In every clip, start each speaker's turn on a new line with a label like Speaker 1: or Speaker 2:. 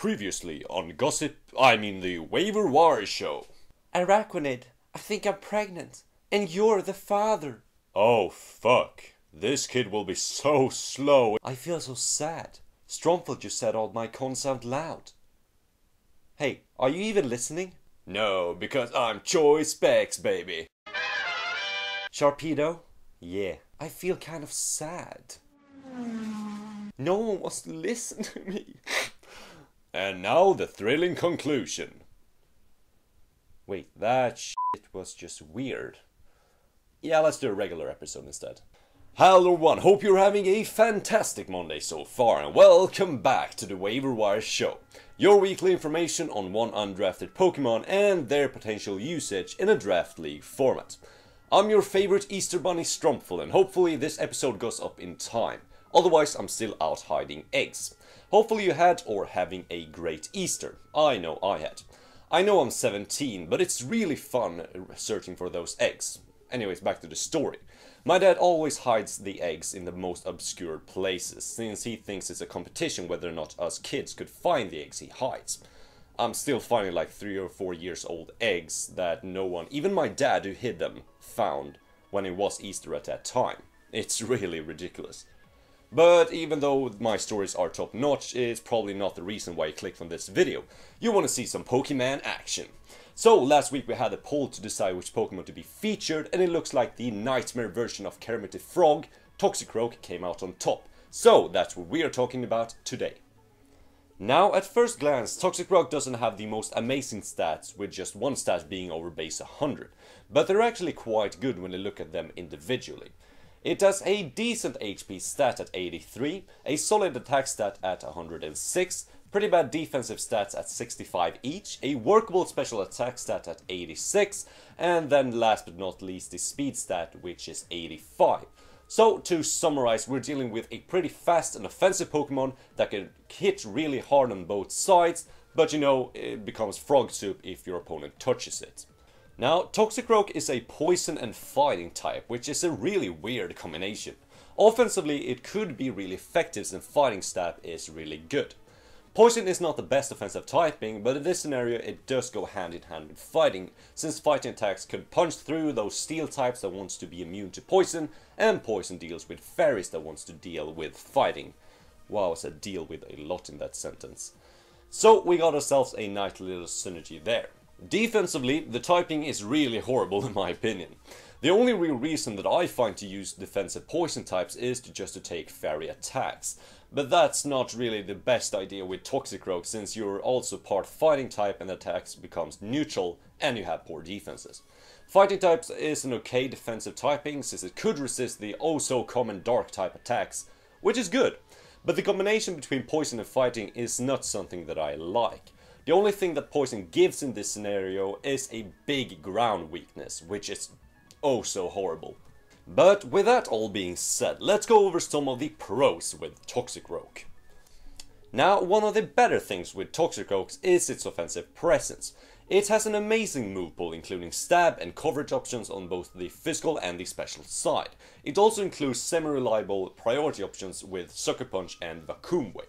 Speaker 1: Previously on the Waiver Wire show.
Speaker 2: Araquanid, I think I'm pregnant, and you're the father.
Speaker 1: Oh fuck, this kid will be so slow.
Speaker 2: I feel so sad. Strompfel just said all my cons out loud. Hey, are you even listening?
Speaker 1: No, because I'm Choice Specs, baby.
Speaker 2: Sharpedo? Yeah, I feel kind of sad. No one wants to listen to me.
Speaker 1: And now the thrilling conclusion.
Speaker 2: Wait, that shit was just weird.
Speaker 1: Yeah, let's do a regular episode instead. Hello everyone, hope you're having a fantastic Monday so far, and welcome back to the Waiver Wire show. Your weekly information on one undrafted Pokemon and their potential usage in a draft league format. I'm your favorite Easter Bunny Strompfel, and hopefully this episode goes up in time. Otherwise, I'm still out hiding eggs. Hopefully you had or having a great Easter. I know I had. I know I'm 17, but it's really fun searching for those eggs. Anyways, back to the story. My dad always hides the eggs in the most obscure places, since he thinks it's a competition whether or not us kids could find the eggs he hides. I'm still finding like 3 or 4 years old eggs that no one, even my dad who hid them, found when it was Easter at that time. It's really ridiculous. But even though my stories are top notch, it's probably not the reason why you clicked on this video. You want to see some Pokemon action. So last week we had a poll to decide which Pokemon to be featured, and it looks like the nightmare version of Kermit the Frog, Toxicroak, came out on top. So that's what we are talking about today. Now, at first glance, Toxicroak doesn't have the most amazing stats, with just one stat being over base 100, but they're actually quite good when you look at them individually. It has a decent HP stat at 83, a solid attack stat at 106, pretty bad defensive stats at 65 each, a workable special attack stat at 86, and then last but not least the speed stat, which is 85. So, to summarize, we're dealing with a pretty fast and offensive Pokemon that can hit really hard on both sides, but you know, it becomes frog soup if your opponent touches it. Now, Toxicroak is a poison and fighting type, which is a really weird combination. Offensively, it could be really effective since fighting stat is really good. Poison is not the best offensive typing, but in this scenario it does go hand in hand with fighting, since fighting attacks could punch through those steel types that wants to be immune to poison, and poison deals with fairies that wants to deal with fighting. Wow, I said deal with a lot in that sentence. So we got ourselves a nice little synergy there. Defensively, the typing is really horrible in my opinion. The only real reason that I find to use defensive poison types is just to take fairy attacks. But that's not really the best idea with Toxicroak, since you're also part fighting type and attacks becomes neutral and you have poor defenses. Fighting types is an okay defensive typing, since it could resist the oh so common dark type attacks, which is good. But the combination between poison and fighting is not something that I like. The only thing that poison gives in this scenario is a big ground weakness, which is oh so horrible. But with that all being said, let's go over some of the pros with Toxicroak. Now, one of the better things with Toxicroak is its offensive presence. It has an amazing move pool, including stab and coverage options on both the physical and the special side. It also includes semi-reliable priority options with Sucker Punch and Vacuum Wave.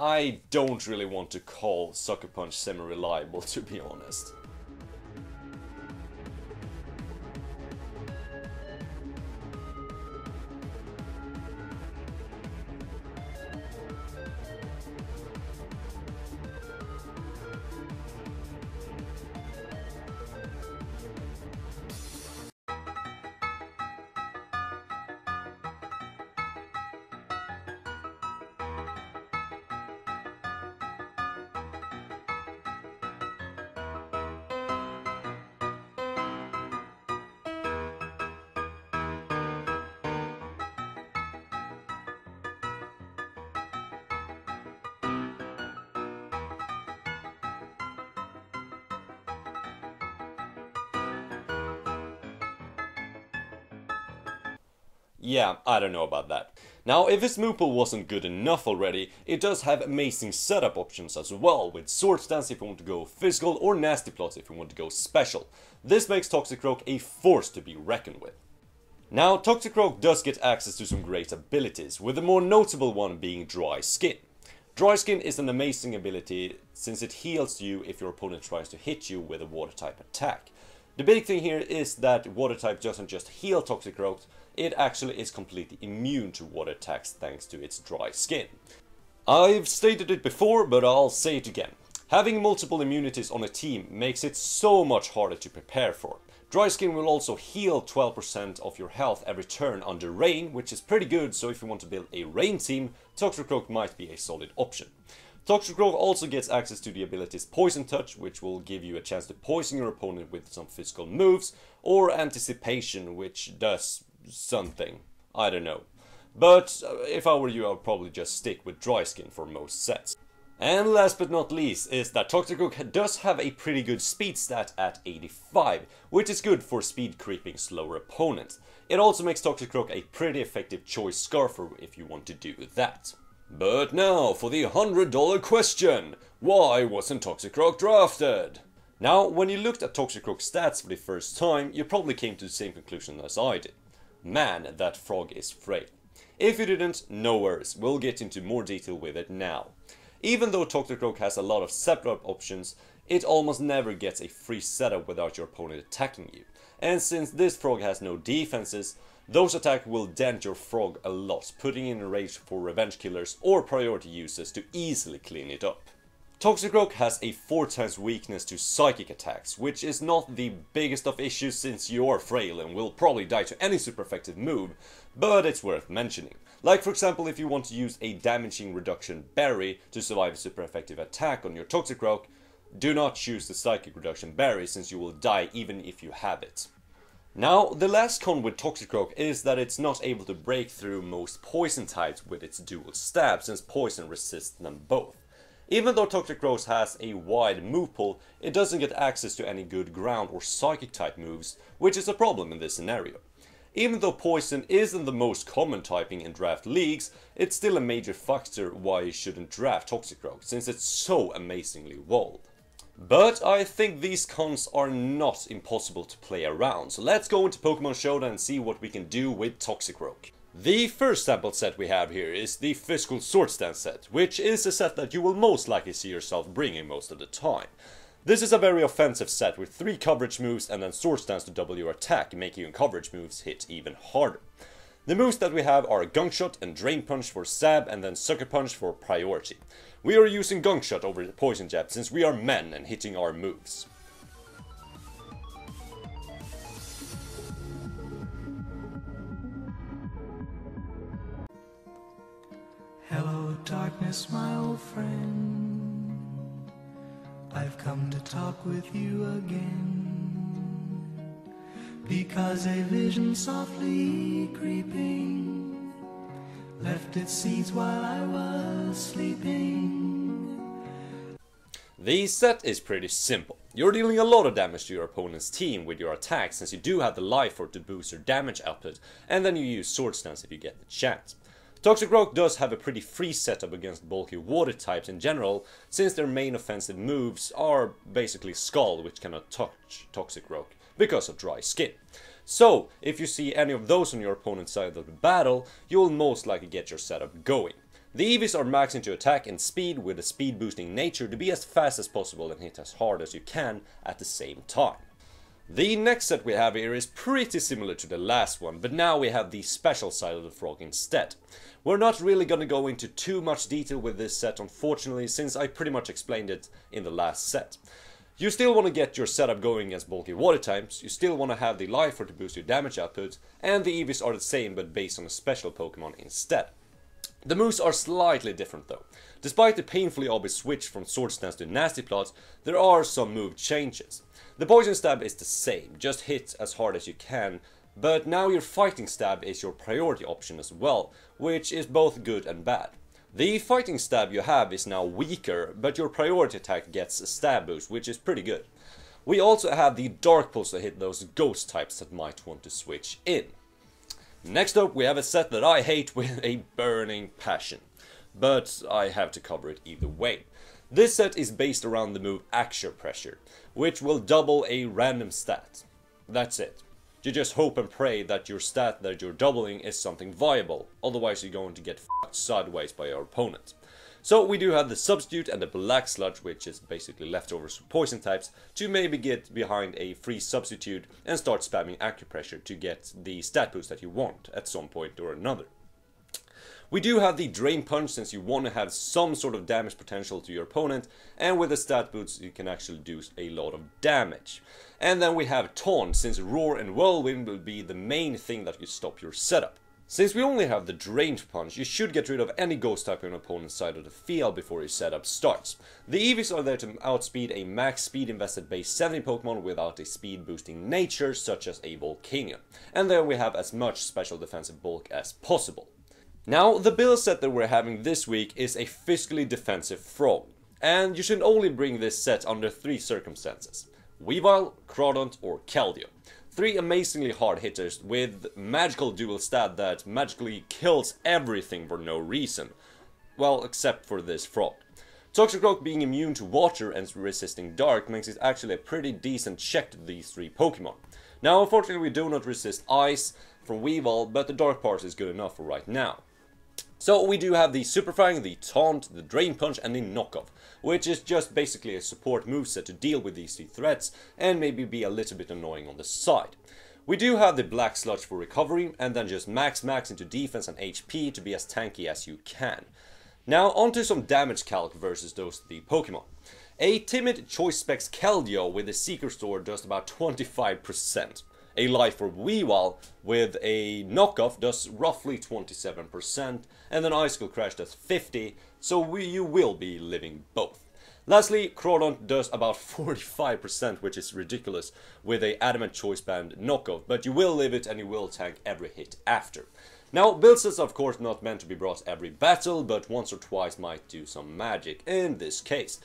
Speaker 1: I don't really want to call Sucker Punch semi-reliable, to be honest. Yeah, I don't know about that. Now, if his move pool wasn't good enough already, it does have amazing setup options as well, with Sword Stance if you want to go physical, or Nasty Plots if you want to go special. This makes Toxicroak a force to be reckoned with. Now, Toxicroak does get access to some great abilities, with the more notable one being Dry Skin. Dry Skin is an amazing ability since it heals you if your opponent tries to hit you with a water type attack. The big thing here is that water type doesn't just heal Toxicroak, it actually is completely immune to water attacks thanks to its Dry Skin. I've stated it before, but I'll say it again. Having multiple immunities on a team makes it so much harder to prepare for. Dry Skin will also heal 12% of your health every turn under rain, which is pretty good, so if you want to build a rain team, Toxicroak might be a solid option. Toxicroak also gets access to the abilities Poison Touch, which will give you a chance to poison your opponent with some physical moves, or Anticipation, which does something. I don't know. But if I were you, I would probably just stick with Dry Skin for most sets. And last but not least is that Toxicroak does have a pretty good speed stat at 85, which is good for speed creeping slower opponents. It also makes Toxicroak a pretty effective choice Scarfer if you want to do that. But now for the $100 question. Why wasn't Toxicroak drafted? Now, when you looked at Toxicroak's stats for the first time, you probably came to the same conclusion as I did. Man, that frog is frail. If you didn't, no worries, we'll get into more detail with it now. Even though Toxicroak has a lot of setup options, it almost never gets a free setup without your opponent attacking you. And since this frog has no defenses, those attacks will dent your frog a lot, putting in a rage for revenge killers or priority users to easily clean it up. Toxicroak has a 4 times weakness to psychic attacks, which is not the biggest of issues since you are frail and will probably die to any super effective move, but it's worth mentioning. Like for example, if you want to use a damaging reduction berry to survive a super effective attack on your Toxicroak, do not choose the psychic reduction berry since you will die even if you have it. Now, the last con with Toxicroak is that it's not able to break through most poison types with its dual stab, since poison resists them both. Even though Toxicroak has a wide move pool, it doesn't get access to any good ground or psychic type moves, which is a problem in this scenario. Even though poison isn't the most common typing in draft leagues, it's still a major factor why you shouldn't draft Toxicroak, since it's so amazingly walled. But I think these cons are not impossible to play around, so let's go into Pokemon Showdown and see what we can do with Toxicroak. The first sample set we have here is the Physical Sword Stance set, which is a set that you will most likely see yourself bringing most of the time. This is a very offensive set with 3 coverage moves and then Sword Stance to double your attack, making your coverage moves hit even harder. The moves that we have are Gunk Shot and Drain Punch for stab and then Sucker Punch for priority. We are using Gunk Shot over the Poison Jab since we are men and hitting our moves.
Speaker 3: Hello darkness, my old friend, I've come to talk with you again, because a vision softly creeping left its seeds while I was sleeping.
Speaker 1: The set is pretty simple. You're dealing a lot of damage to your opponent's team with your attack since you do have the life for to boost your damage output, and then you use Sword Stance if you get the chance. Toxicroak does have a pretty free setup against bulky water types in general, since their main offensive moves are basically Scald, which cannot touch Toxicroak because of Dry Skin. So, if you see any of those on your opponent's side of the battle, you will most likely get your setup going. The EVs are maxed into attack and speed with a speed boosting nature to be as fast as possible and hit as hard as you can at the same time. The next set we have here is pretty similar to the last one, but now we have the special side of the frog instead. We're not really gonna go into too much detail with this set unfortunately, since I pretty much explained it in the last set. You still want to get your setup going against bulky water types, you still want to have the life for to boost your damage output, and the EVs are the same but based on a special Pokemon instead. The moves are slightly different though. Despite the painfully obvious switch from Sword Stance to Nasty Plot, there are some move changes. The Poison Stab is the same, just hit as hard as you can, but now your Fighting Stab is your priority option as well, which is both good and bad. The Fighting Stab you have is now weaker, but your priority attack gets a stab boost, which is pretty good. We also have the Dark Pulse to hit those ghost types that might want to switch in. Next up we have a set that I hate with a burning passion, but I have to cover it either way. This set is based around the move Action Pressure, which will double a random stat. That's it. You just hope and pray that your stat that you're doubling is something viable, otherwise you're going to get fucked sideways by your opponent. So we do have the Substitute and the Black Sludge, which is basically leftovers for poison types, to maybe get behind a free Substitute and start spamming Acupressure to get the stat boost that you want at some point or another. We do have the Drain Punch, since you want to have some sort of damage potential to your opponent, and with the stat boots you can actually do a lot of damage. And then we have Taunt, since Roar and Whirlwind will be the main thing that you stop your setup. Since we only have the Drain Punch, you should get rid of any ghost type on your opponent's side of the field before your setup starts. The EVs are there to outspeed a max speed invested base 70 Pokemon without a speed boosting nature such as a Volcanion. And then we have as much special defensive bulk as possible. Now, the build set that we're having this week is a physically defensive frog, and you should only bring this set under 3 circumstances: Weavile, Crawdont or Keldeo. 3 amazingly hard hitters with magical dual stat that magically kills everything for no reason. Well, except for this frog. Toxicroak being immune to water and resisting dark makes it actually a pretty decent check to these 3 Pokemon. Now, unfortunately we do not resist ice from Weavile, but the dark part is good enough for right now. So we do have the Superfang, the Taunt, the Drain Punch and the Knockoff, which is just basically a support moveset to deal with these 3 threats and maybe be a little bit annoying on the side. We do have the Black Sludge for recovery, and then just max into defense and HP to be as tanky as you can. Now onto some damage calc versus those 3 Pokemon. A timid Choice Specs Keldeo with a Seeker Sword does about 25%. A Life Orb Weavile with a Knockoff does roughly 27%, and an Icicle Crash does 50%, so you will be living both. Lastly, Crawdont does about 45%, which is ridiculous, with a Adamant Choice Band Knockoff, but you will live it and you will tank every hit after. Now, build sets are of course not meant to be brought every battle, but once or twice might do some magic in this case.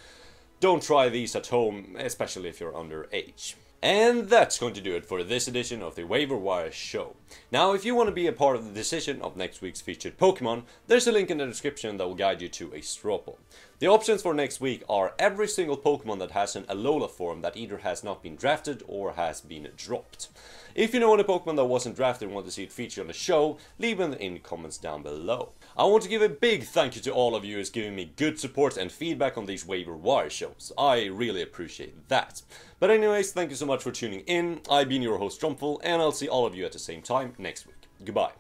Speaker 1: Don't try these at home, especially if you're underage. And that's going to do it for this edition of the Waiver Wire show. Now, if you want to be a part of the decision of next week's featured Pokemon, there's a link in the description that will guide you to a Strawpoll. The options for next week are every single Pokemon that has an Alola form that either has not been drafted or has been dropped. If you know any Pokemon that wasn't drafted and want to see it featured on the show, leave them in the comments down below. I want to give a big thank you to all of you who's giving me good support and feedback on these Waiver Wire shows. I really appreciate that. But anyways, thank you so much for tuning in. I've been your host Strompfel, and I'll see all of you at the same time next week. Goodbye.